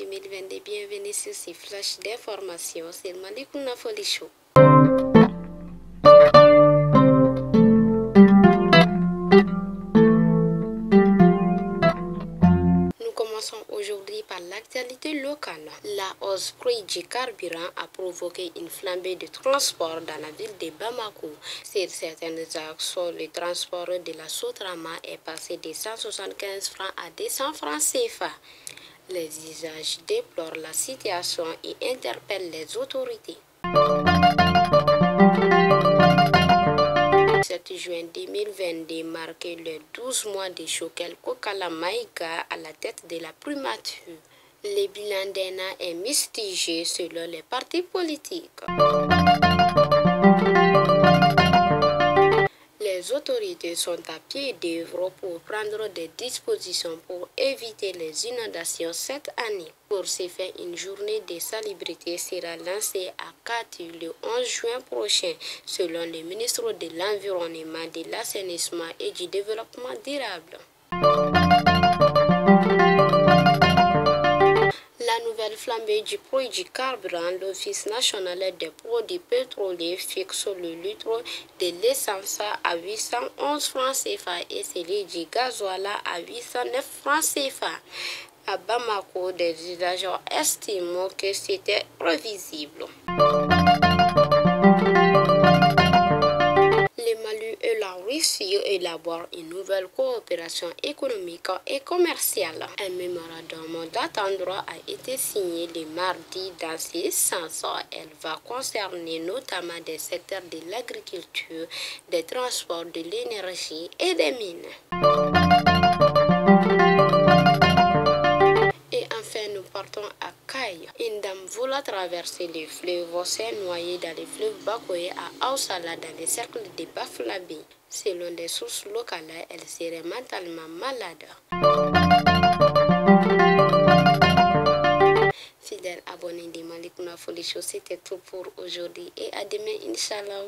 2022. Bienvenue sur ce flash d'information. C'est Malik Nafoli Show. Nous commençons aujourd'hui par l'actualité locale. La hausse prix du carburant a provoqué une flambée de transport dans la ville de Bamako. Sur certaines axes, le transport de la Sotrama est passé de 175 francs à 200 francs CFA. Les usages déplorent la situation et interpellent les autorités. 7 juin 2022 marquait les 12 mois de Choguel Kokala Maïga à la tête de la primature. Le bilan d'un an est mitigé selon les partis politiques. Les autorités sont à pied d'œuvre pour prendre des dispositions pour éviter les inondations cette année. Pour ce faire, une journée de salubrité sera lancée à Kati le 11 juin prochain, selon le ministre de l'Environnement, de l'Assainissement et du Développement durable. La nouvelle flambée du prix du carburant, l'Office national des produits pétroliers fixe le litre de l'essence à 811 francs CFA et celui du gasoil à 809 francs CFA. À Bamako, des usagers estiment que c'était prévisible. Le Mali et la Russie élaborent une nouvelle coopération économique et commerciale. Un mémorandum d'entente a été signé le mardi. Dans ce sens, elle va concerner notamment des secteurs de l'agriculture, des transports, de l'énergie et des mines. Et enfin, nous partons à Kaye. Une dame voulant traverser le fleuve s'est noyée dans le fleuve Bakoye à Aoussala dans le cercle de Baflabi. Selon des sources locales, elle serait mentalement malade. Fidèles abonnés de Malik Nafoli Show, c'était tout pour aujourd'hui et à demain, Inch'Allah.